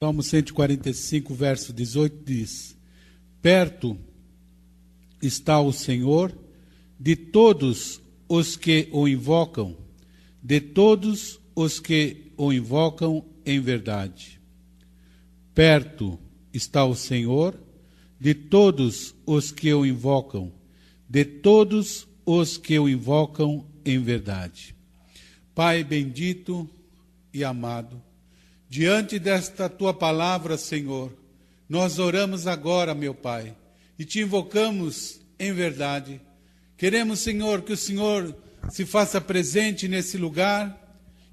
Salmo 145, verso 18 diz: Perto está o Senhor de todos os que o invocam, de todos os que o invocam em verdade. Perto está o Senhor de todos os que o invocam, de todos os que o invocam em verdade. Pai bendito e amado, diante desta tua palavra, Senhor, nós oramos agora, meu Pai, e te invocamos em verdade. Queremos, Senhor, que o Senhor se faça presente nesse lugar,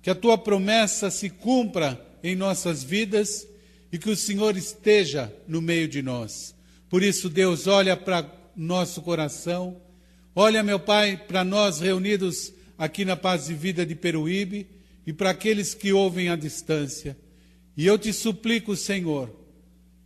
que a tua promessa se cumpra em nossas vidas e que o Senhor esteja no meio de nós. Por isso, Deus, olha para nosso coração, olha, meu Pai, para nós reunidos aqui na Paz de Vida de Peruíbe e para aqueles que ouvem à distância. E eu te suplico, Senhor,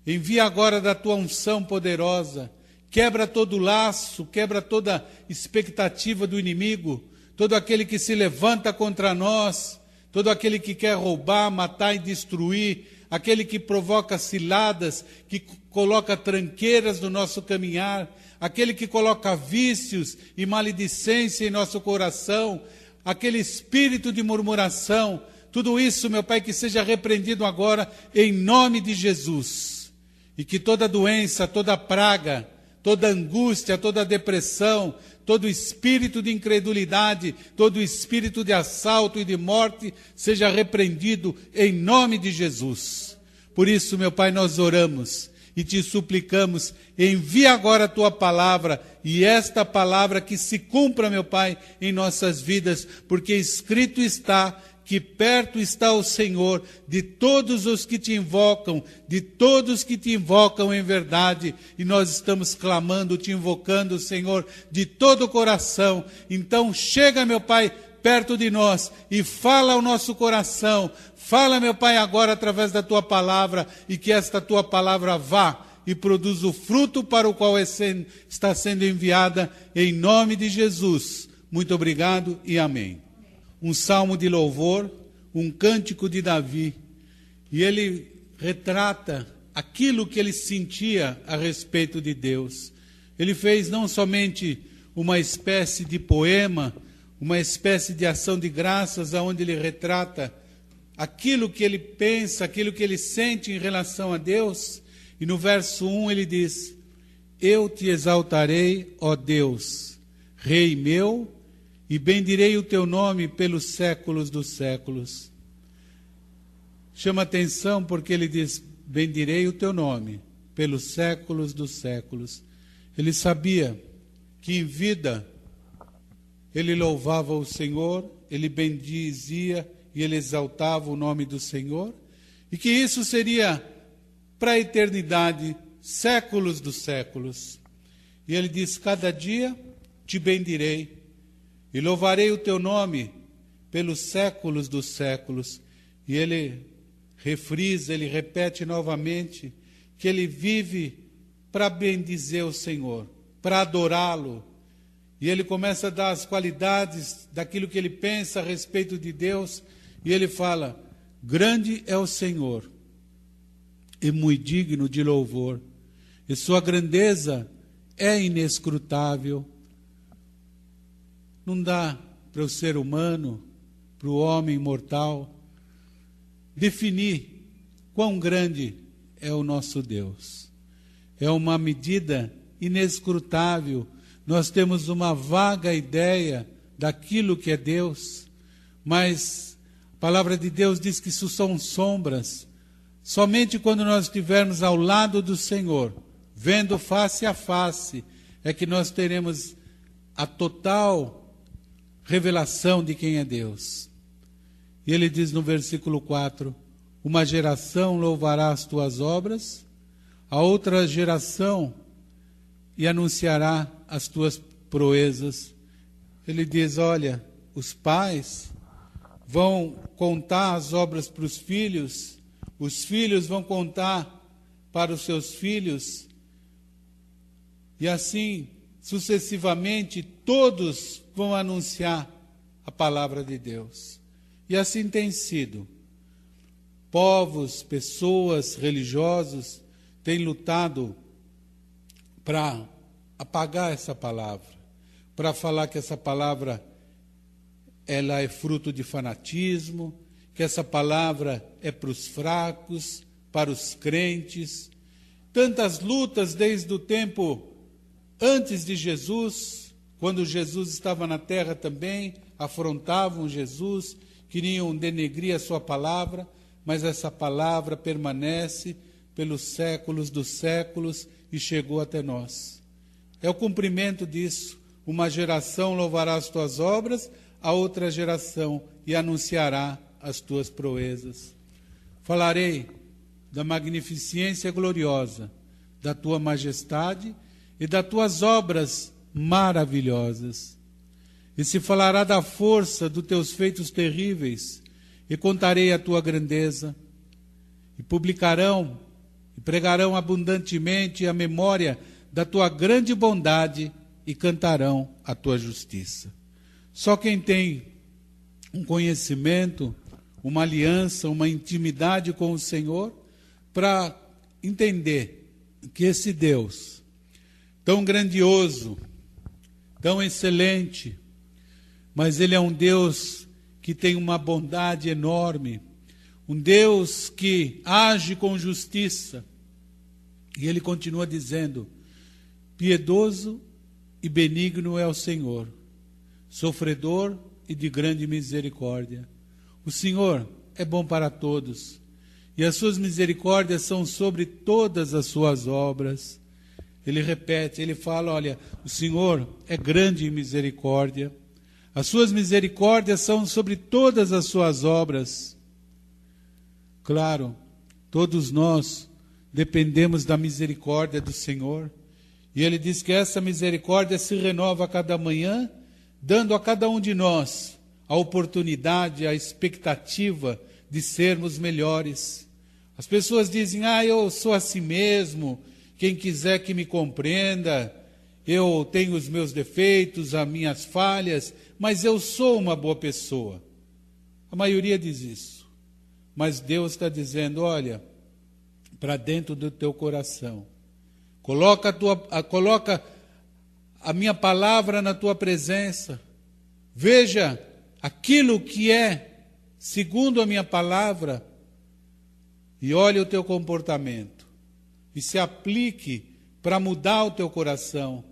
envia agora da tua unção poderosa, quebra todo laço, quebra toda expectativa do inimigo, todo aquele que se levanta contra nós, todo aquele que quer roubar, matar e destruir, aquele que provoca ciladas, que coloca tranqueiras no nosso caminhar, aquele que coloca vícios e maledicência em nosso coração, aquele espírito de murmuração. Tudo isso, meu Pai, que seja repreendido agora em nome de Jesus. E que toda doença, toda praga, toda angústia, toda depressão, todo espírito de incredulidade, todo espírito de assalto e de morte seja repreendido em nome de Jesus. Por isso, meu Pai, nós oramos e te suplicamos, envia agora a tua palavra, e esta palavra que se cumpra, meu Pai, em nossas vidas, porque escrito está que perto está o Senhor de todos os que te invocam, de todos que te invocam em verdade. E nós estamos clamando, te invocando, Senhor, de todo o coração. Então chega, meu Pai, perto de nós e fala ao nosso coração. Fala, meu Pai, agora através da tua palavra, e que esta tua palavra vá e produza o fruto para o qual está sendo enviada, em nome de Jesus. Muito obrigado e amém. Um salmo de louvor, um cântico de Davi, e ele retrata aquilo que ele sentia a respeito de Deus. Ele fez não somente uma espécie de poema, uma espécie de ação de graças, onde ele retrata aquilo que ele pensa, aquilo que ele sente em relação a Deus, e no verso 1 ele diz: Eu te exaltarei, ó Deus, Rei meu, e bendirei o teu nome pelos séculos dos séculos. Chama atenção porque ele diz: bendirei o teu nome pelos séculos dos séculos. Ele sabia que em vida ele louvava o Senhor, ele bendizia e ele exaltava o nome do Senhor, e que isso seria para a eternidade, séculos dos séculos. E ele diz: cada dia te bendirei e louvarei o teu nome pelos séculos dos séculos. E ele refrisa, ele repete novamente que ele vive para bendizer o Senhor, para adorá-lo. E ele começa a dar as qualidades daquilo que ele pensa a respeito de Deus. E ele fala: grande é o Senhor e muito digno de louvor, e sua grandeza é inescrutável. Não dá para o ser humano, para o homem mortal, definir quão grande é o nosso Deus. É uma medida inescrutável. Nós temos uma vaga ideia daquilo que é Deus, mas a palavra de Deus diz que isso são sombras. Somente quando nós estivermos ao lado do Senhor, vendo face a face, é que nós teremos a total revelação de quem é Deus. E ele diz no versículo 4: uma geração louvará as tuas obras, a outra geração e anunciará as tuas proezas. Ele diz: olha, os pais vão contar as obras para os filhos vão contar para os seus filhos, e assim sucessivamente todos vão anunciar a palavra de Deus. E assim tem sido. povos, pessoas, religiosos têm lutado para apagar essa palavra, para falar que essa palavra ela é fruto de fanatismo, que essa palavra é para os fracos, para os crentes. Tantas lutas desde o tempo antes de Jesus, quando Jesus estava na terra também, afrontavam Jesus, queriam denegrir a sua palavra, mas essa palavra permanece pelos séculos dos séculos e chegou até nós. É o cumprimento disso. Uma geração louvará as tuas obras, a outra geração e anunciará as tuas proezas. Falarei da magnificência gloriosa da tua majestade e das tuas obras maravilhosas. E se falará da força dos teus feitos terríveis, e contarei a tua grandeza, e publicarão e pregarão abundantemente a memória da tua grande bondade e cantarão a tua justiça. Só quem tem um conhecimento, uma aliança, uma intimidade com o Senhor, para entender que esse Deus, tão grandioso, tão excelente, mas Ele é um Deus que tem uma bondade enorme, um Deus que age com justiça. E Ele continua dizendo: piedoso e benigno é o Senhor, sofredor e de grande misericórdia. O Senhor é bom para todos, e as suas misericórdias são sobre todas as suas obras. Ele repete, ele fala, olha, o Senhor é grande em misericórdia, as suas misericórdias são sobre todas as suas obras. Claro, todos nós dependemos da misericórdia do Senhor, e Ele diz que essa misericórdia se renova a cada manhã, dando a cada um de nós a oportunidade, a expectativa de sermos melhores. As pessoas dizem, eu sou assim mesmo, quem quiser que me compreenda, eu tenho os meus defeitos, as minhas falhas, mas eu sou uma boa pessoa. A maioria diz isso. Mas Deus está dizendo, olha, para dentro do teu coração, coloca a minha palavra na tua presença, veja aquilo que é segundo a minha palavra e olhe o teu comportamento e se aplique para mudar o teu coração.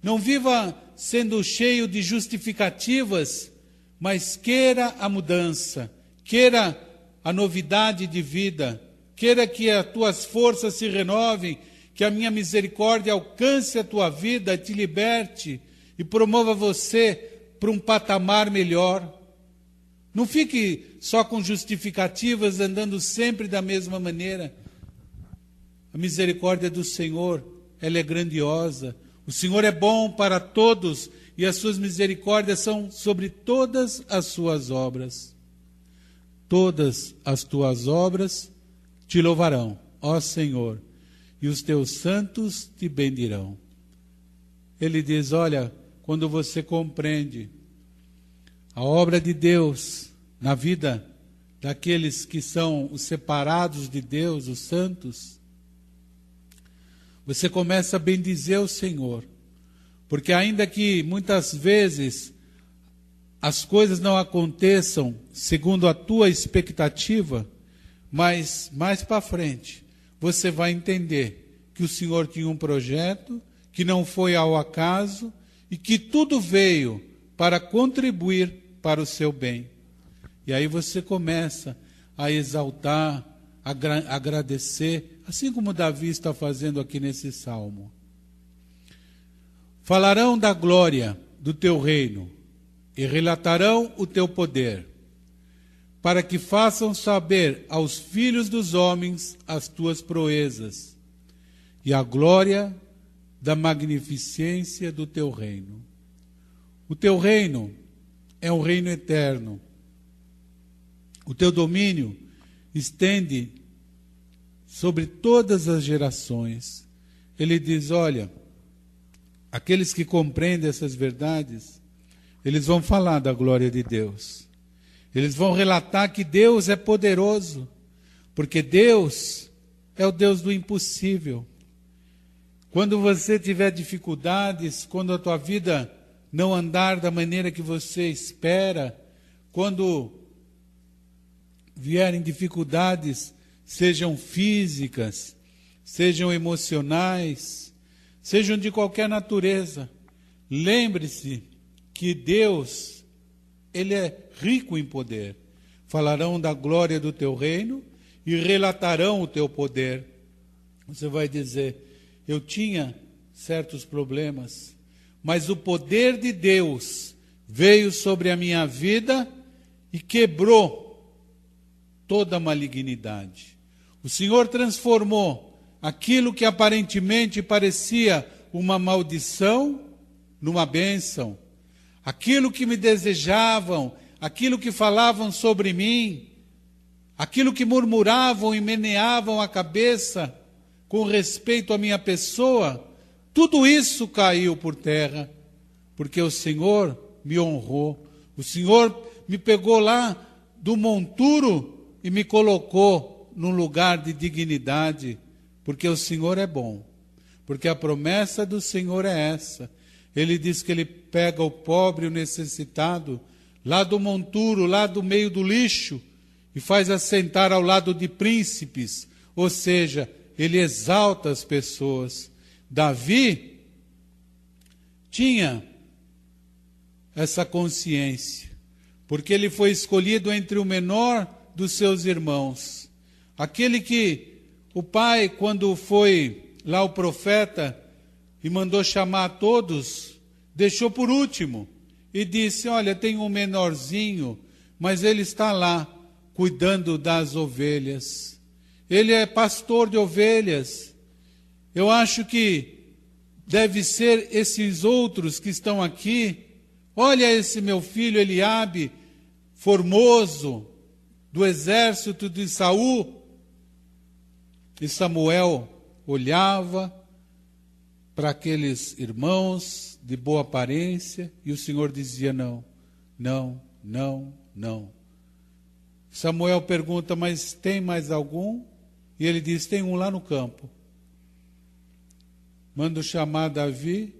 Não viva sendo cheio de justificativas, mas queira a mudança, queira a novidade de vida, queira que as tuas forças se renovem, que a minha misericórdia alcance a tua vida, te liberte e promova você para um patamar melhor. Não fique só com justificativas, andando sempre da mesma maneira. A misericórdia do Senhor, ela é grandiosa. O Senhor é bom para todos e as suas misericórdias são sobre todas as suas obras. Todas as tuas obras te louvarão, ó Senhor, e os teus santos te bendirão. Ele diz, olha, quando você compreende a obra de Deus na vida daqueles que são os separados de Deus, os santos, você começa a bendizer o Senhor, porque ainda que muitas vezes as coisas não aconteçam segundo a tua expectativa, mas mais para frente você vai entender que o Senhor tinha um projeto, que não foi ao acaso e que tudo veio para contribuir para o seu bem. E aí você começa a exaltar, a agradecer, assim como Davi está fazendo aqui nesse salmo. Falarão da glória do teu reino e relatarão o teu poder, para que façam saber aos filhos dos homens as tuas proezas e a glória da magnificência do teu reino. O teu reino é um reino eterno. O teu domínio estende sobre todas as gerações. Ele diz, olha, aqueles que compreendem essas verdades, eles vão falar da glória de Deus. Eles vão relatar que Deus é poderoso. Porque Deus é o Deus do impossível. Quando você tiver dificuldades, quando a tua vida não andar da maneira que você espera, quando vierem dificuldades, sejam físicas, sejam emocionais, sejam de qualquer natureza, lembre-se que Deus, Ele é rico em poder. Falarão da glória do teu reino e relatarão o teu poder. Você vai dizer, eu tinha certos problemas, mas o poder de Deus veio sobre a minha vida e quebrou toda a malignidade. O Senhor transformou aquilo que aparentemente parecia uma maldição numa bênção. Aquilo que me desejavam, aquilo que falavam sobre mim, aquilo que murmuravam e meneavam a cabeça com respeito à minha pessoa, tudo isso caiu por terra, porque o Senhor me honrou. O Senhor me pegou lá do monturo e me colocou num lugar de dignidade, porque o Senhor é bom, porque a promessa do Senhor é essa. Ele diz que Ele pega o pobre e o necessitado, lá do monturo, lá do meio do lixo, e faz assentar ao lado de príncipes, ou seja, Ele exalta as pessoas. Davi tinha essa consciência, porque ele foi escolhido entre o menor dos seus irmãos. Aquele que o pai, quando foi lá o profeta e mandou chamar a todos, deixou por último e disse, olha, tem um menorzinho, mas ele está lá cuidando das ovelhas. Ele é pastor de ovelhas. Eu acho que deve ser esses outros que estão aqui. Olha esse meu filho Eliabe, formoso, do exército de Saul. E Samuel olhava para aqueles irmãos de boa aparência e o Senhor dizia não, não, não, não. Samuel pergunta, mas tem mais algum? E ele diz, tem um lá no campo. Manda chamar Davi.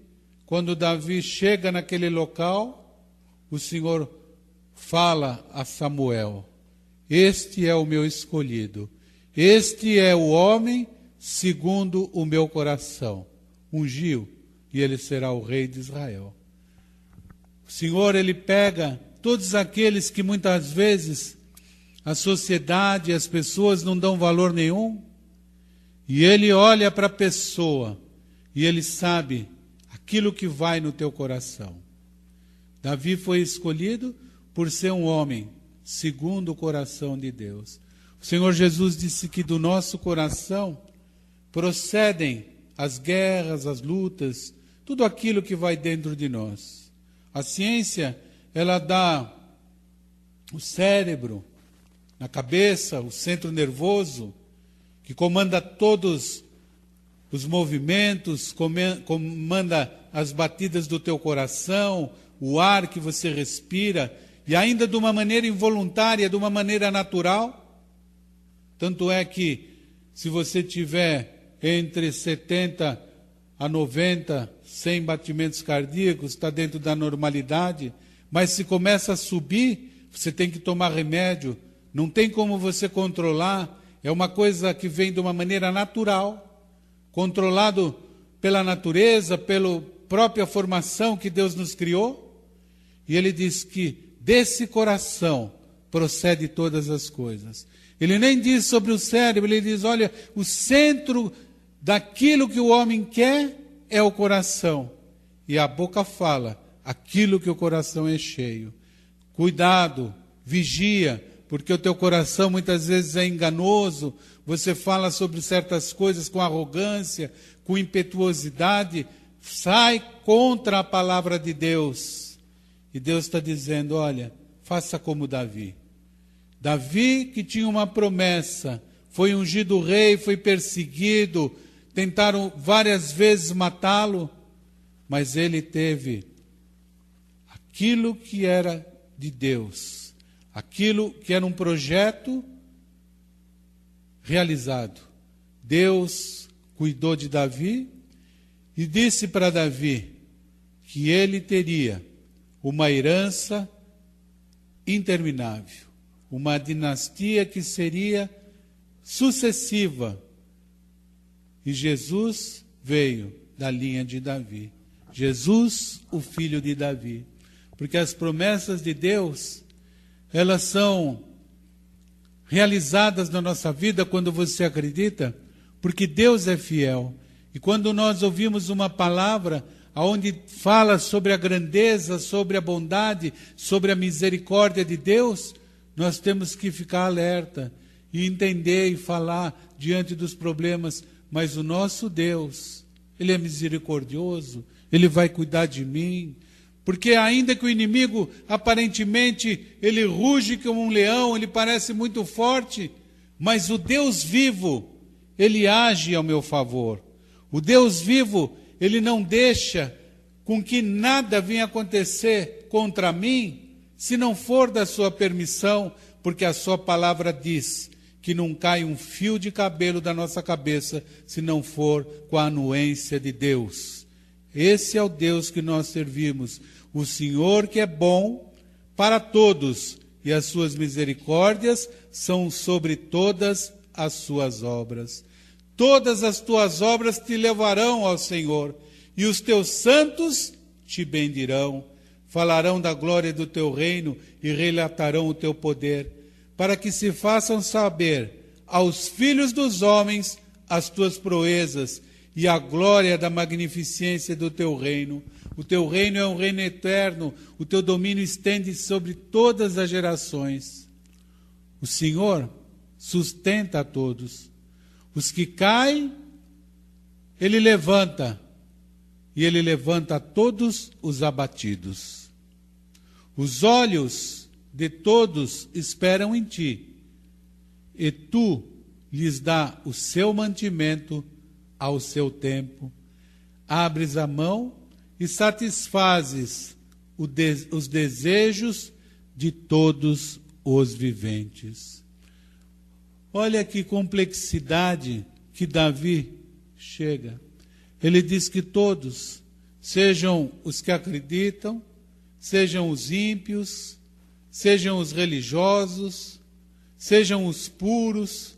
Quando Davi chega naquele local, o Senhor fala a Samuel, este é o meu escolhido, este é o homem segundo o meu coração. Ungiu e ele será o rei de Israel. O Senhor, Ele pega todos aqueles que muitas vezes a sociedade, as pessoas não dão valor nenhum, e Ele olha para a pessoa e Ele sabe aquilo que vai no teu coração. Davi foi escolhido por ser um homem segundo o coração de Deus. O Senhor Jesus disse que do nosso coração procedem as guerras, as lutas, tudo aquilo que vai dentro de nós. A ciência, ela dá o cérebro, na cabeça, o centro nervoso, que comanda todos os movimentos, comanda as batidas do teu coração, o ar que você respira, e ainda de uma maneira involuntária, de uma maneira natural. Tanto é que, se você tiver entre 70 a 90, 100 batimentos cardíacos, está dentro da normalidade, mas se começa a subir, você tem que tomar remédio, não tem como você controlar, é uma coisa que vem de uma maneira natural, controlado pela natureza, pela própria formação que Deus nos criou. E Ele diz que desse coração procede todas as coisas. Ele nem diz sobre o cérebro, Ele diz, olha, o centro daquilo que o homem quer é o coração. E a boca fala aquilo que o coração é cheio. Cuidado, vigia, porque o teu coração muitas vezes é enganoso, você fala sobre certas coisas com arrogância, com impetuosidade, sai contra a palavra de Deus. E Deus está dizendo, olha, faça como Davi. Davi, que tinha uma promessa, foi ungido rei, foi perseguido, tentaram várias vezes matá-lo, mas ele teve aquilo que era de Deus, aquilo que era um projeto realizado. Deus cuidou de Davi e disse para Davi que ele teria uma herança interminável, uma dinastia que seria sucessiva. E Jesus veio da linha de Davi. Jesus, o filho de Davi. Porque as promessas de Deus, elas são realizadas na nossa vida quando você acredita, porque Deus é fiel. E quando nós ouvimos uma palavra onde fala sobre a grandeza, sobre a bondade, sobre a misericórdia de Deus, nós temos que ficar alerta e entender e falar diante dos problemas. Mas o nosso Deus, Ele é misericordioso, Ele vai cuidar de mim. Porque ainda que o inimigo, aparentemente, ele ruge como um leão, ele parece muito forte, mas o Deus vivo, Ele age ao meu favor. O Deus vivo, Ele não deixa com que nada venha acontecer contra mim, se não for da sua permissão, porque a sua palavra diz que não cai um fio de cabelo da nossa cabeça, se não for com a anuência de Deus. Esse é o Deus que nós servimos, o Senhor que é bom para todos, e as suas misericórdias são sobre todas as suas obras. Todas as tuas obras te levarão ao Senhor, e os teus santos te bendirão. Falarão da glória do teu reino e relatarão o teu poder, para que se façam saber aos filhos dos homens as tuas proezas e a glória da magnificência do teu reino. O teu reino é um reino eterno, o teu domínio estende sobre todas as gerações. O Senhor sustenta a todos. Os que caem, Ele levanta, e Ele levanta todos os abatidos. Os olhos de todos esperam em ti, e tu lhes dá o seu mantimento ao seu tempo. Abres a mão e satisfazes os desejos de todos os viventes. Olha que complexidade que Davi chega. Ele diz que todos, sejam os que acreditam, sejam os ímpios, sejam os religiosos, sejam os puros,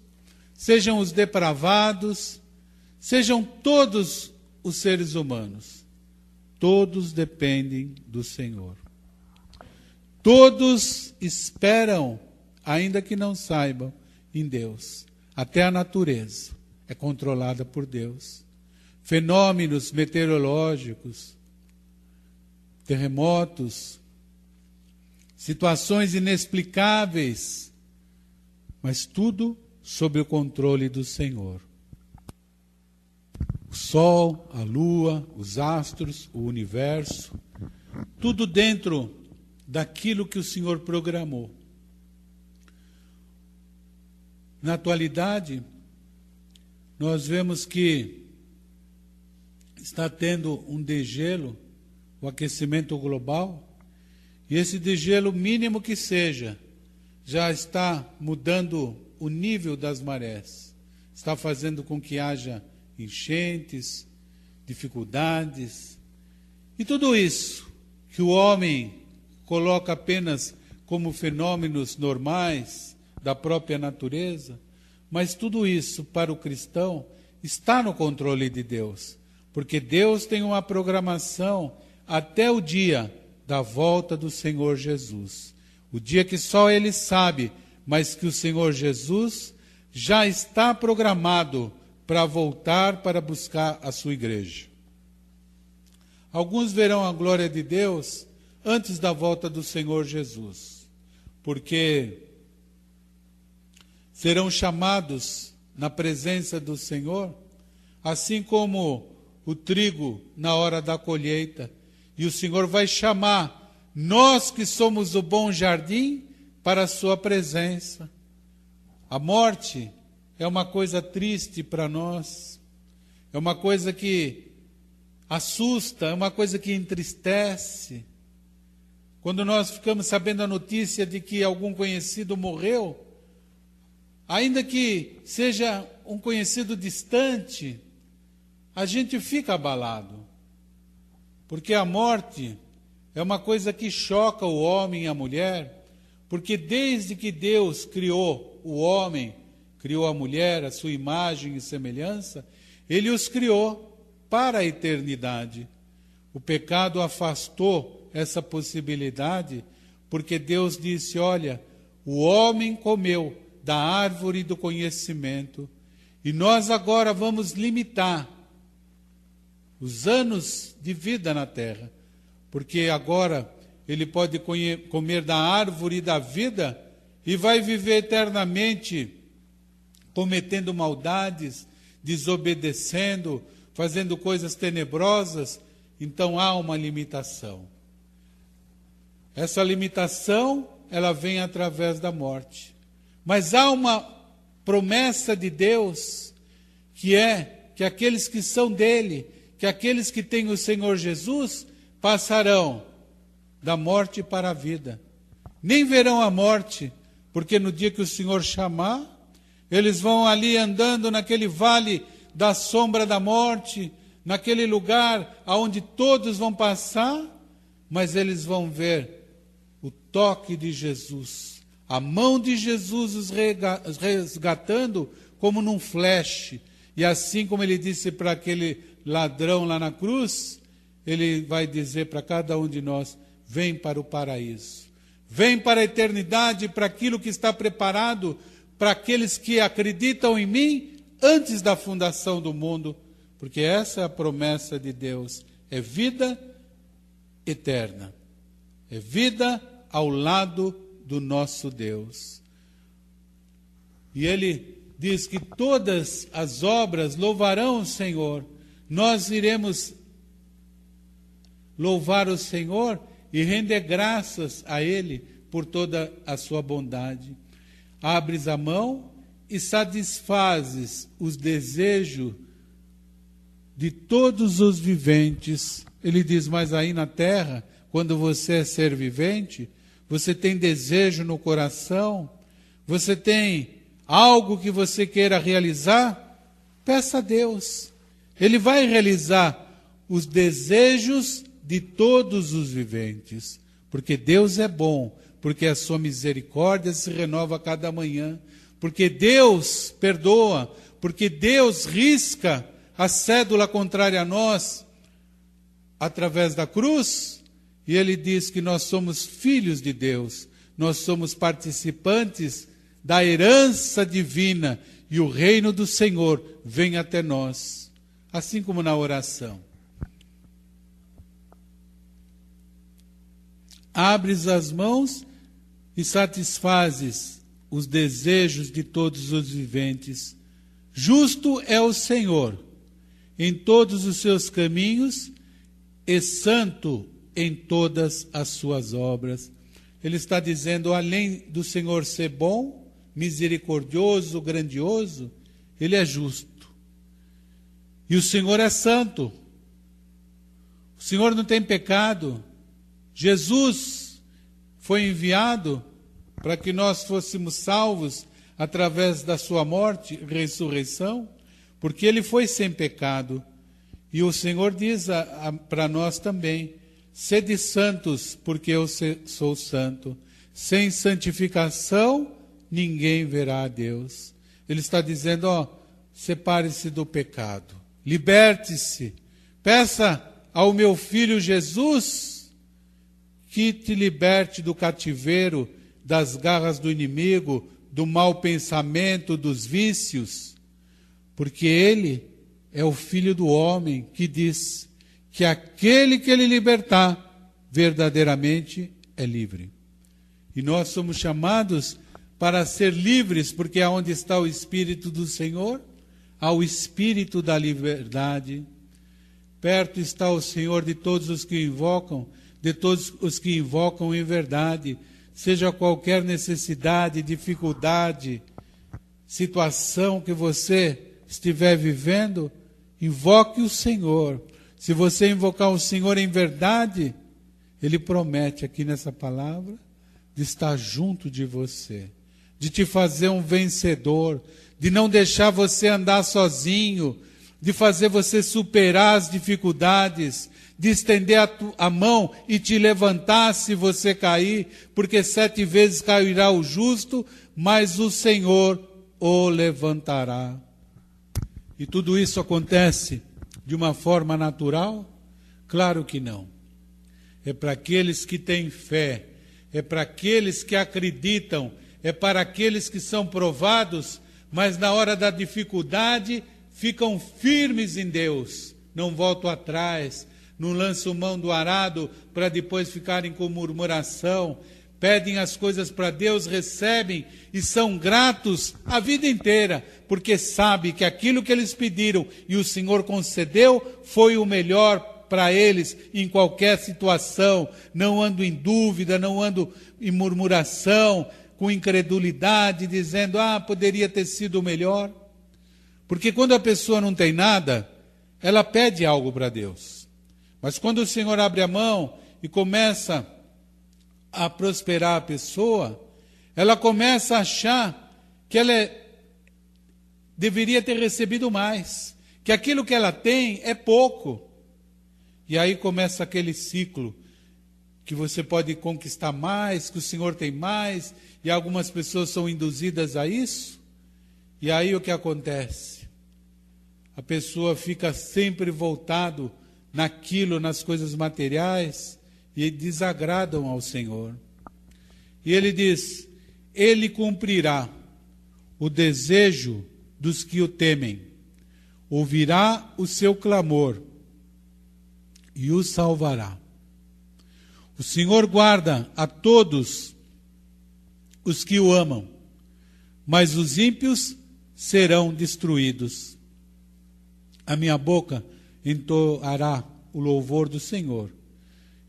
sejam os depravados, sejam todos os seres humanos, todos dependem do Senhor. Todos esperam, ainda que não saibam, em Deus. Até a natureza é controlada por Deus. Fenômenos meteorológicos, terremotos, situações inexplicáveis, mas tudo sob o controle do Senhor. O sol, a lua, os astros, o universo, tudo dentro daquilo que o Senhor programou. Na atualidade, nós vemos que está tendo um degelo, o aquecimento global, e esse degelo, mínimo que seja, já está mudando o nível das marés, está fazendo com que haja enchentes, dificuldades, e tudo isso que o homem coloca apenas como fenômenos normais da própria natureza, mas tudo isso para o cristão está no controle de Deus, porque Deus tem uma programação até o dia da volta do Senhor Jesus, o dia que só Ele sabe, mas que o Senhor Jesus já está programado para voltar para buscar a sua igreja. Alguns verão a glória de Deus antes da volta do Senhor Jesus, porque serão chamados na presença do Senhor, assim como o trigo na hora da colheita, e o Senhor vai chamar nós que somos o bom jardim para a sua presença. A morte é uma coisa triste para nós, é uma coisa que assusta, é uma coisa que entristece. Quando nós ficamos sabendo a notícia de que algum conhecido morreu, ainda que seja um conhecido distante, a gente fica abalado. Porque a morte é uma coisa que choca o homem e a mulher, porque desde que Deus criou o homem, criou a mulher, a sua imagem e semelhança, Ele os criou para a eternidade. O pecado afastou essa possibilidade, porque Deus disse, olha, o homem comeu da árvore do conhecimento, e nós agora vamos limitar os anos de vida na terra, porque agora ele pode comer da árvore da vida e vai viver eternamente cometendo maldades, desobedecendo, fazendo coisas tenebrosas. Então há uma limitação. Essa limitação, ela vem através da morte. Mas há uma promessa de Deus, que é que aqueles que são dele, que aqueles que têm o Senhor Jesus, passarão da morte para a vida. Nem verão a morte, porque no dia que o Senhor chamar, eles vão ali andando naquele vale da sombra da morte, naquele lugar aonde todos vão passar, mas eles vão ver o toque de Jesus, a mão de Jesus os resgatando como num flash. E assim como ele disse para aquele ladrão lá na cruz, ele vai dizer para cada um de nós, vem para o paraíso, vem para a eternidade, para aquilo que está preparado para aqueles que acreditam em mim antes da fundação do mundo, porque essa é a promessa de Deus, é vida eterna, é vida ao lado do nosso Deus. E ele diz que todas as obras louvarão o Senhor. Nós iremos louvar o Senhor e render graças a Ele por toda a sua bondade. Abres a mão e satisfazes os desejos de todos os viventes. Ele diz, mas aí na terra, quando você é ser vivente, você tem desejo no coração, você tem algo que você queira realizar, peça a Deus. Ele vai realizar os desejos de todos os viventes, porque Deus é bom, porque a sua misericórdia se renova a cada manhã, porque Deus perdoa, porque Deus risca a cédula contrária a nós através da cruz, e Ele diz que nós somos filhos de Deus, nós somos participantes da herança divina, e o reino do Senhor vem até nós, assim como na oração. Abres as mãos e satisfazes os desejos de todos os viventes. Justo é o Senhor em todos os seus caminhos e santo em todas as suas obras. Ele está dizendo, além do Senhor ser bom, misericordioso, grandioso, Ele é justo. E o Senhor é santo. O Senhor não tem pecado. Jesus foi enviado para que nós fôssemos salvos através da sua morte e ressurreição, porque Ele foi sem pecado. E o Senhor diz para nós também, sede santos, porque eu sou santo. Sem santificação, ninguém verá a Deus. Ele está dizendo, separe-se do pecado, liberte-se, peça ao meu Filho Jesus que te liberte do cativeiro, das garras do inimigo, do mau pensamento, dos vícios, porque Ele é o Filho do homem que diz que aquele que Ele libertar, verdadeiramente é livre. E nós somos chamados para ser livres, porque aonde está o Espírito do Senhor, há o Espírito da liberdade. Perto está o Senhor de todos os que invocam, de todos os que invocam em verdade, seja qualquer necessidade, dificuldade, situação que você estiver vivendo, invoque o Senhor. Se você invocar o Senhor em verdade, Ele promete aqui nessa palavra de estar junto de você. de te fazer um vencedor, de não deixar você andar sozinho, de fazer você superar as dificuldades, de estender a mão e te levantar se você cair, porque 7 vezes cairá o justo, mas o Senhor o levantará. E tudo isso acontece de uma forma natural? Claro que não. É para aqueles que têm fé, é para aqueles que acreditam, é para aqueles que são provados, mas na hora da dificuldade ficam firmes em Deus, não voltam atrás, não lançam mão do arado para depois ficarem com murmuração, pedem as coisas para Deus, recebem e são gratos a vida inteira, porque sabem que aquilo que eles pediram e o Senhor concedeu foi o melhor para eles em qualquer situação. Não ando em dúvida, não ando em murmuração, com incredulidade, dizendo, poderia ter sido melhor. Porque quando a pessoa não tem nada, ela pede algo para Deus. Mas quando o Senhor abre a mão e começa a prosperar a pessoa, ela começa a achar que ela deveria ter recebido mais, que aquilo que ela tem é pouco. E aí começa aquele ciclo, que você pode conquistar mais, que o Senhor tem mais, e algumas pessoas são induzidas a isso. E aí o que acontece? A pessoa fica sempre voltado naquilo, nas coisas materiais, e desagradam ao Senhor. E ele diz, ele cumprirá o desejo dos que o temem, ouvirá o seu clamor e o salvará. O Senhor guarda a todos os que o amam, mas os ímpios serão destruídos. A minha boca entoará o louvor do Senhor,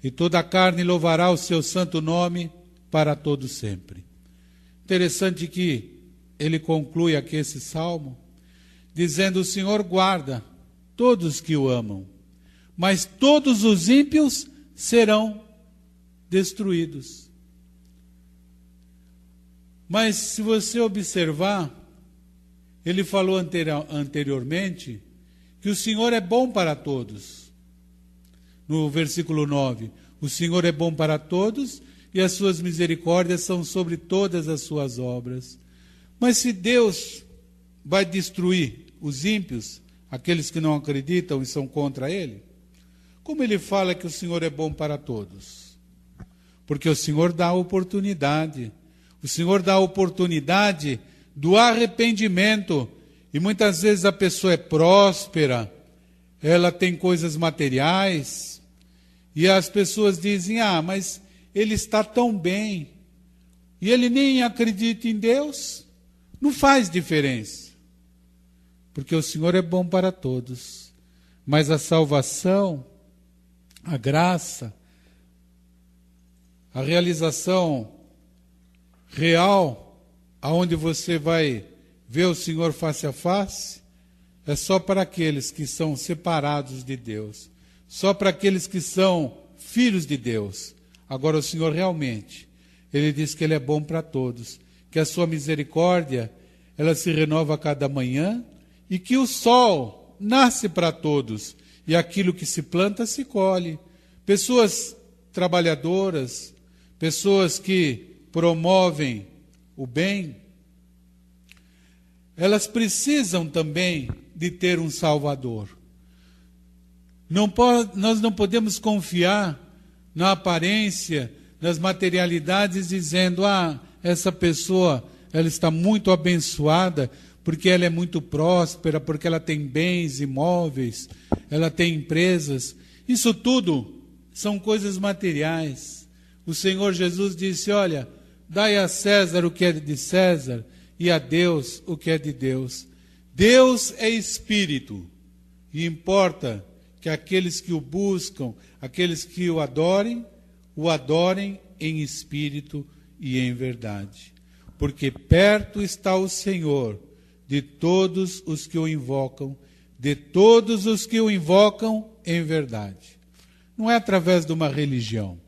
e toda a carne louvará o seu santo nome para todo sempre. Interessante que ele conclui aqui esse salmo, dizendo, o Senhor guarda todos que o amam, mas todos os ímpios serão destruídos. Mas se você observar, ele falou anteriormente que o Senhor é bom para todos. No versículo 9, o Senhor é bom para todos e as suas misericórdias são sobre todas as suas obras. Mas se Deus vai destruir os ímpios, aqueles que não acreditam e são contra Ele, como Ele fala que o Senhor é bom para todos? Porque o Senhor dá a oportunidade. O Senhor dá a oportunidade do arrependimento. E muitas vezes a pessoa é próspera, ela tem coisas materiais, e as pessoas dizem, mas ele está tão bem, e ele nem acredita em Deus. Não faz diferença, porque o Senhor é bom para todos, mas a salvação, a graça, a realização real, aonde você vai ver o Senhor face a face, é só para aqueles que são separados de Deus, só para aqueles que são filhos de Deus. Agora o Senhor realmente, Ele diz que Ele é bom para todos, que a sua misericórdia, ela se renova a cada manhã, e que o sol nasce para todos, e aquilo que se planta se colhe. Pessoas trabalhadoras, pessoas que promovem o bem, elas precisam também de ter um Salvador. Nós não podemos confiar na aparência, nas materialidades, dizendo, essa pessoa, ela está muito abençoada, porque ela é muito próspera, porque ela tem bens imóveis, ela tem empresas. Isso tudo são coisas materiais. O Senhor Jesus disse, olha, dai a César o que é de César, e a Deus o que é de Deus. Deus é Espírito, e importa que aqueles que o buscam, aqueles que o adorem em espírito e em verdade. Porque perto está o Senhor de todos os que o invocam, de todos os que o invocam em verdade. Não é através de uma religião.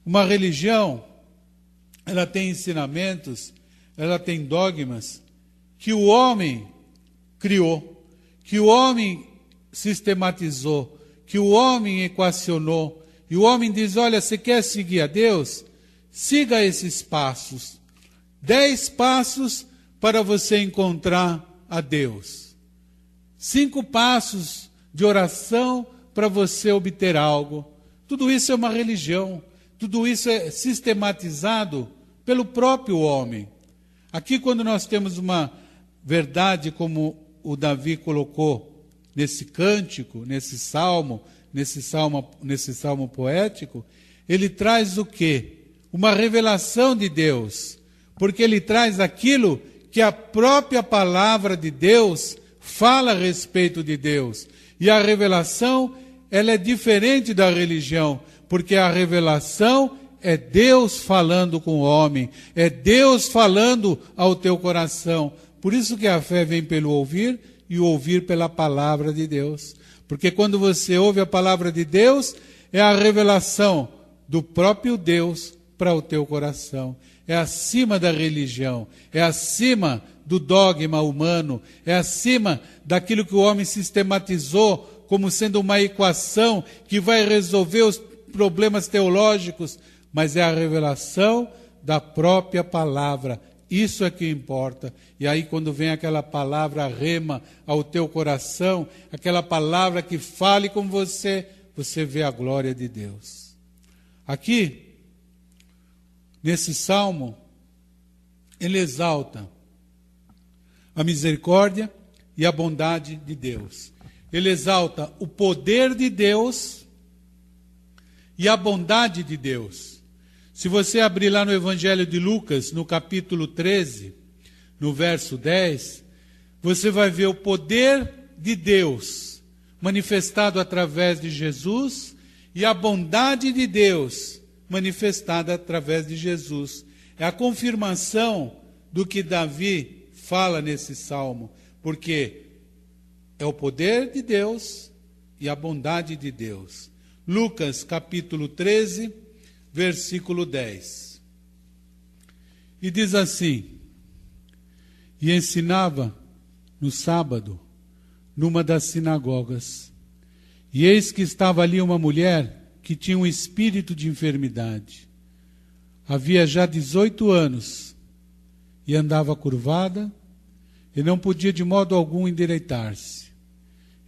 Uma religião, ela tem ensinamentos, ela tem dogmas que o homem criou, que o homem sistematizou, que o homem equacionou. E o homem diz, olha, você quer seguir a Deus? Siga esses passos. 10 passos para você encontrar a Deus. 5 passos de oração para você obter algo. Tudo isso é uma religião. Tudo isso é sistematizado pelo próprio homem. Aqui, quando nós temos uma verdade, como o Davi colocou nesse cântico, nesse salmo poético, ele traz o quê? Uma revelação de Deus, porque ele traz aquilo que a própria palavra de Deus fala a respeito de Deus. E a revelação, ela é diferente da religião, porque a revelação é Deus falando com o homem, é Deus falando ao teu coração. Por isso que a fé vem pelo ouvir e o ouvir pela palavra de Deus. Porque quando você ouve a palavra de Deus, é a revelação do próprio Deus para o teu coração. É acima da religião, é acima do dogma humano, é acima daquilo que o homem sistematizou como sendo uma equação que vai resolver os problemas teológicos, mas é a revelação da própria palavra. Isso é que importa. E aí, quando vem aquela palavra rema ao teu coração, aquela palavra que fale com você, você vê a glória de Deus. Aqui, nesse salmo, ele exalta a misericórdia e a bondade de Deus. Ele exalta o poder de Deus e a bondade de Deus. Se você abrir lá no Evangelho de Lucas, no capítulo 13, no verso 10, você vai ver o poder de Deus manifestado através de Jesus e a bondade de Deus manifestada através de Jesus. É a confirmação do que Davi fala nesse salmo, porque é o poder de Deus e a bondade de Deus. Lucas capítulo 13, versículo 10. E diz assim: e ensinava no sábado, numa das sinagogas. E eis que estava ali uma mulher que tinha um espírito de enfermidade. Havia já 18 anos e andava curvada e não podia de modo algum endireitar-se.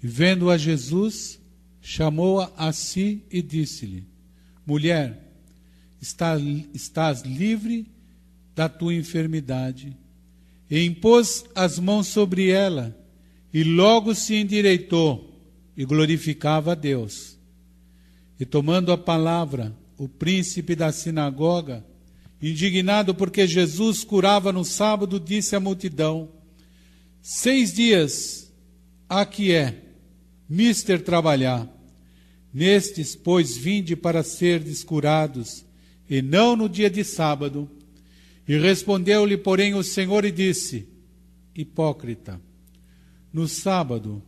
E vendo-a Jesus, chamou-a a si e disse-lhe: mulher, estás livre da tua enfermidade. E impôs as mãos sobre ela, e logo se endireitou, e glorificava a Deus. E tomando a palavra, o príncipe da sinagoga, indignado porque Jesus curava no sábado, disse à multidão: 6 dias há que é mister trabalhar. Nestes, pois, vinde para serdes curados, e não no dia de sábado. E respondeu-lhe, porém, o Senhor e disse: hipócrita, no sábado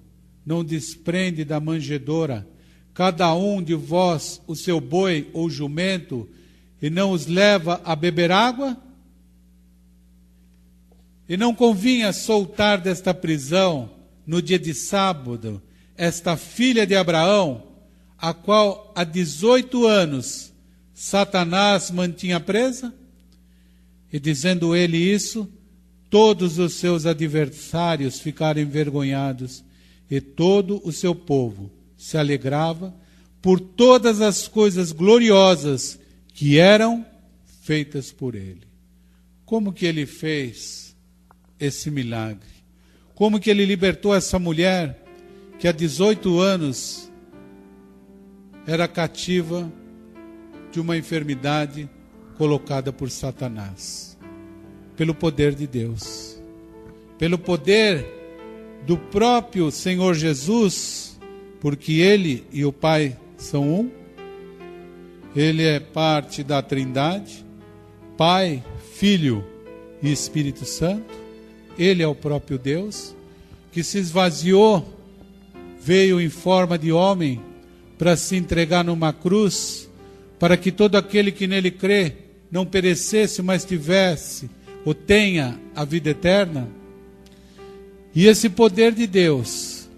não desprende da manjedoura cada um de vós o seu boi ou jumento, e não os leva a beber água? E não convinha soltar desta prisão, no dia de sábado, esta filha de Abraão, a qual há 18 anos Satanás mantinha presa? E dizendo ele isso, todos os seus adversários ficaram envergonhados, e todo o seu povo se alegrava por todas as coisas gloriosas que eram feitas por ele. Como que ele fez esse milagre? Como que ele libertou essa mulher que há 18 anos era cativa de uma enfermidade colocada por Satanás? Pelo poder de Deus, pelo poder do próprio Senhor Jesus, porque Ele e o Pai são um. Ele é parte da Trindade, Pai, Filho e Espírito Santo. Ele é o próprio Deus, que se esvaziou, veio em forma de homem para se entregar numa cruz, para que todo aquele que nele crê não perecesse, mas tivesse ou tenha a vida eterna. E esse poder de Deus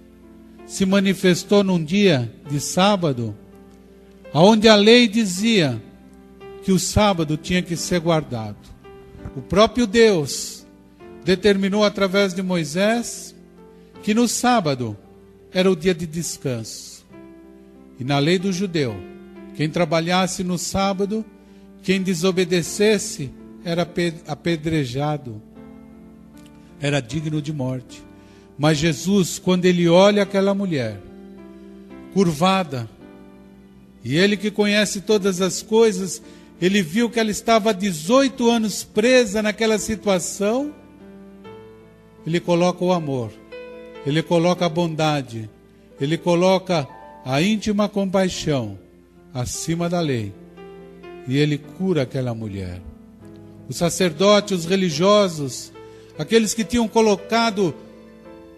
se manifestou num dia de sábado, onde a lei dizia que o sábado tinha que ser guardado. O próprio Deus determinou através de Moisés que no sábado era o dia de descanso. E na lei do judeu, quem trabalhasse no sábado, quem desobedecesse, era apedrejado, era digno de morte. Mas Jesus, quando ele olha aquela mulher curvada, e ele que conhece todas as coisas, ele viu que ela estava há 18 anos presa naquela situação, ele coloca o amor, ele coloca a bondade, ele coloca a íntima compaixão acima da lei, e ele cura aquela mulher. Os sacerdotes, os religiosos, aqueles que tinham colocado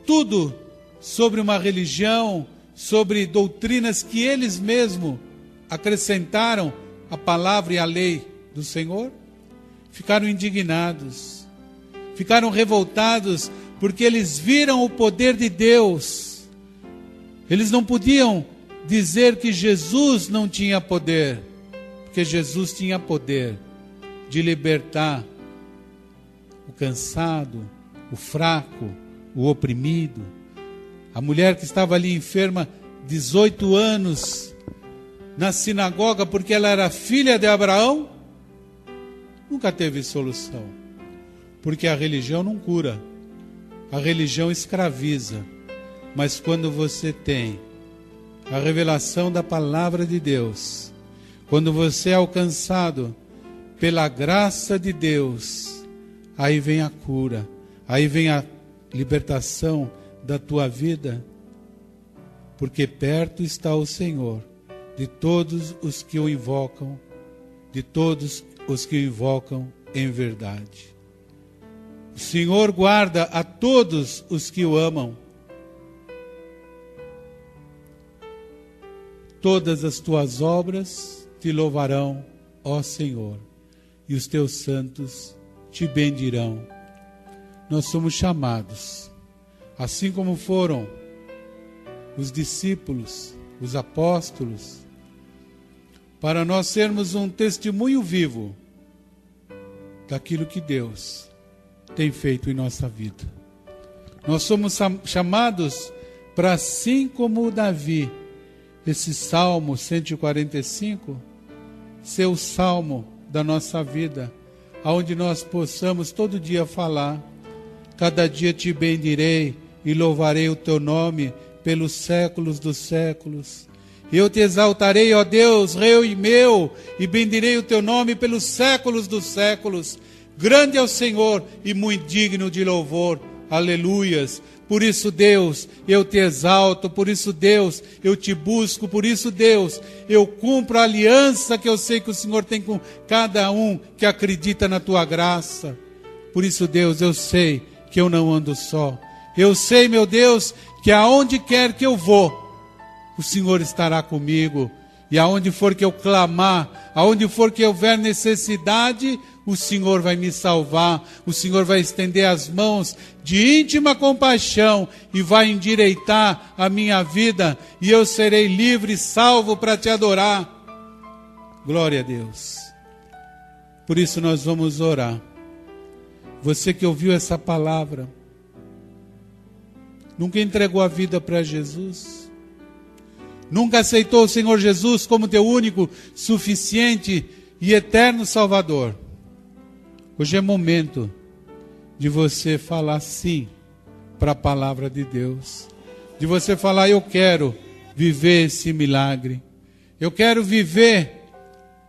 tudo sobre uma religião, sobre doutrinas que eles mesmos acrescentaram a palavra e a lei do Senhor, ficaram indignados, ficaram revoltados, porque eles viram o poder de Deus. Eles não podiam dizer que Jesus não tinha poder, porque Jesus tinha poder de libertar o cansado, o fraco, o oprimido. A mulher que estava ali enferma 18 anos na sinagoga porque ela era filha de Abraão, nunca teve solução, porque a religião não cura, a religião escraviza. Mas quando você tem a revelação da palavra de Deus, quando você é alcançado pela graça de Deus, aí vem a cura, aí vem a libertação da tua vida, porque perto está o Senhor de todos os que o invocam, de todos os que o invocam em verdade. O Senhor guarda a todos os que o amam. Todas as tuas obras te louvarão, ó Senhor, e os teus santos te bendirão. Nós somos chamados, assim como foram os discípulos, os apóstolos, para nós sermos um testemunho vivo daquilo que Deus tem feito em nossa vida. Nós somos chamados para, assim como Davi, esse Salmo 145, ser o salmo da nossa vida, onde nós possamos todo dia falar: cada dia te bendirei e louvarei o teu nome pelos séculos dos séculos. Eu te exaltarei, ó Deus, Rei meu, e bendirei o teu nome pelos séculos dos séculos. Grande é o Senhor e muito digno de louvor. Aleluias. Por isso, Deus, eu te exalto. Por isso, Deus, eu te busco. Por isso, Deus, eu cumpro a aliança que eu sei que o Senhor tem com cada um que acredita na tua graça. Por isso, Deus, eu sei que eu não ando só. Eu sei, meu Deus, que aonde quer que eu vou, o Senhor estará comigo. E aonde for que eu clamar, aonde for que houver necessidade, o Senhor vai me salvar. O Senhor vai estender as mãos de íntima compaixão e vai endireitar a minha vida, e eu serei livre e salvo para te adorar. Glória a Deus. Por isso nós vamos orar. Você que ouviu essa palavra, nunca entregou a vida para Jesus, nunca aceitou o Senhor Jesus como teu único, suficiente e eterno Salvador. Hoje é momento de você falar sim para a palavra de Deus, de você falar: eu quero viver esse milagre, eu quero viver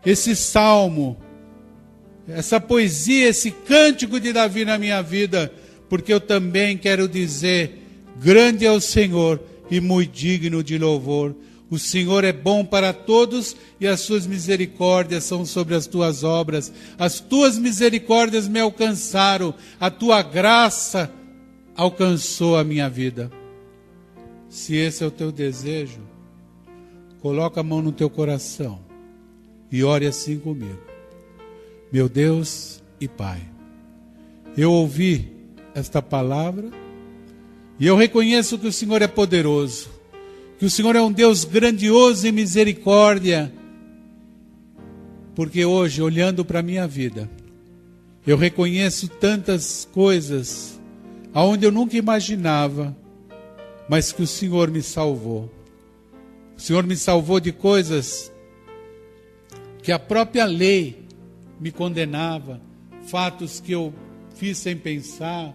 esse salmo, essa poesia, esse cântico de Davi na minha vida, porque eu também quero dizer: grande é o Senhor e muito digno de louvor. O Senhor é bom para todos e as suas misericórdias são sobre as tuas obras. As tuas misericórdias me alcançaram, a tua graça alcançou a minha vida. Se esse é o teu desejo, coloca a mão no teu coração e ore assim comigo. Meu Deus e Pai, eu ouvi esta palavra e eu reconheço que o Senhor é poderoso, que o Senhor é um Deus grandioso em misericórdia, porque hoje, olhando para a minha vida, eu reconheço tantas coisas aonde eu nunca imaginava, mas que o Senhor me salvou. O Senhor me salvou de coisas que a própria lei me condenava, fatos que eu fiz sem pensar,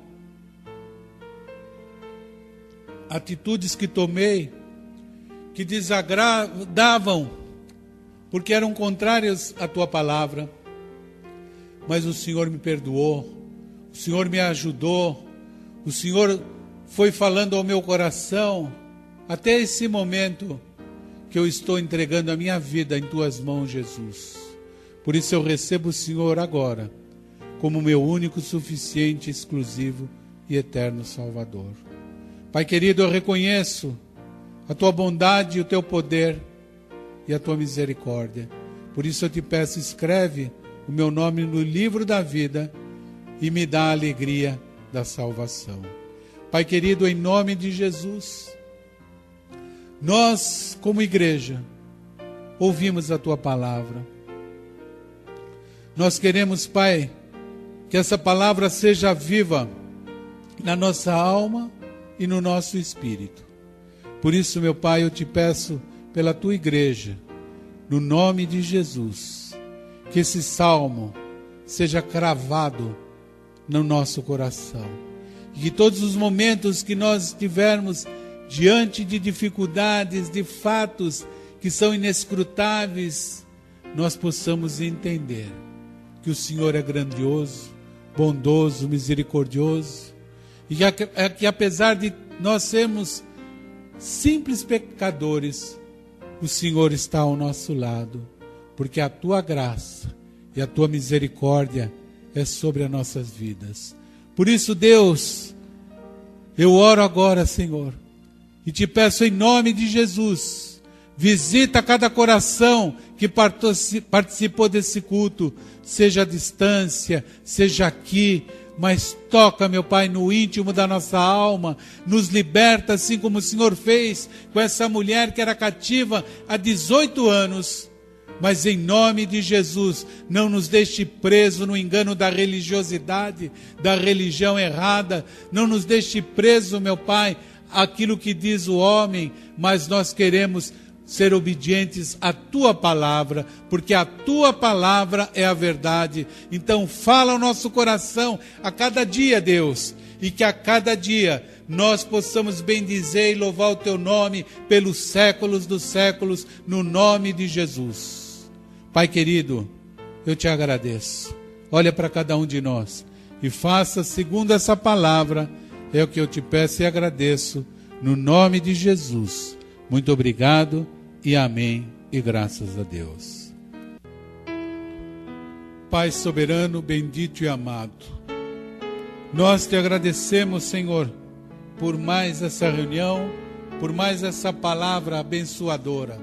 atitudes que tomei que desagradavam, porque eram contrárias à tua palavra. Mas o Senhor me perdoou, o Senhor me ajudou, o Senhor foi falando ao meu coração, até esse momento que eu estou entregando a minha vida em tuas mãos, Jesus. Por isso eu recebo o Senhor agora como meu único, suficiente, exclusivo e eterno Salvador. Pai querido, eu reconheço a tua bondade e o teu poder e a tua misericórdia. Por isso eu te peço, escreve o meu nome no livro da vida e me dá a alegria da salvação. Pai querido, em nome de Jesus, nós, como igreja, ouvimos a tua palavra. Nós queremos, Pai, que essa palavra seja viva na nossa alma e no nosso espírito. Por isso, meu Pai, eu te peço pela tua igreja, no nome de Jesus, que esse salmo seja cravado no nosso coração. E que todos os momentos que nós estivermos diante de dificuldades, de fatos que são inescrutáveis, nós possamos entender que o Senhor é grandioso, bondoso, misericordioso, e que apesar de nós sermos simples pecadores, o Senhor está ao nosso lado, porque a tua graça e a tua misericórdia é sobre as nossas vidas. Por isso, Deus, eu oro agora, Senhor, e te peço em nome de Jesus, visita cada coração que participou desse culto, seja à distância, seja aqui, mas toca, meu Pai, no íntimo da nossa alma, nos liberta, assim como o Senhor fez com essa mulher que era cativa há 18 anos, mas em nome de Jesus, não nos deixe preso no engano da religiosidade, da religião errada, não nos deixe preso, meu Pai, aquilo que diz o homem, mas nós queremos ser obedientes à tua palavra, porque a tua palavra é a verdade. Então fala ao nosso coração a cada dia, Deus, e que a cada dia nós possamos bendizer e louvar o teu nome pelos séculos dos séculos, no nome de Jesus. Pai querido, eu te agradeço. Olha para cada um de nós e faça segundo essa palavra, é o que eu te peço e agradeço, no nome de Jesus. Muito obrigado e amém, e graças a Deus. Pai soberano, bendito e amado, nós te agradecemos, Senhor, por mais essa reunião, por mais essa palavra abençoadora,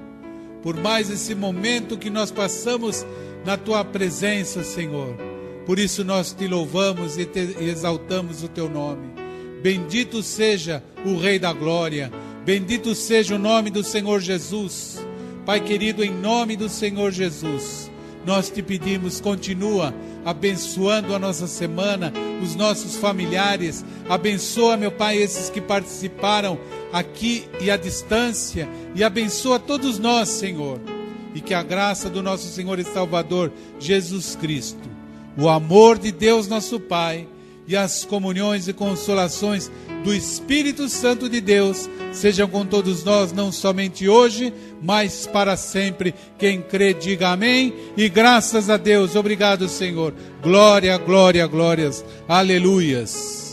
por mais esse momento que nós passamos na tua presença, Senhor. Por isso nós te louvamos e exaltamos o teu nome. Bendito seja o Rei da Glória, bendito seja o nome do Senhor Jesus. Pai querido, em nome do Senhor Jesus, nós te pedimos, continua abençoando a nossa semana, os nossos familiares, abençoa, meu Pai, esses que participaram aqui e à distância, e abençoa todos nós, Senhor, e que a graça do nosso Senhor e Salvador Jesus Cristo, o amor de Deus nosso Pai, e as comunhões e consolações do Espírito Santo de Deus sejam com todos nós, não somente hoje, mas para sempre. Quem crê, diga amém. E graças a Deus. Obrigado, Senhor. Glória, glória, glórias. Aleluias.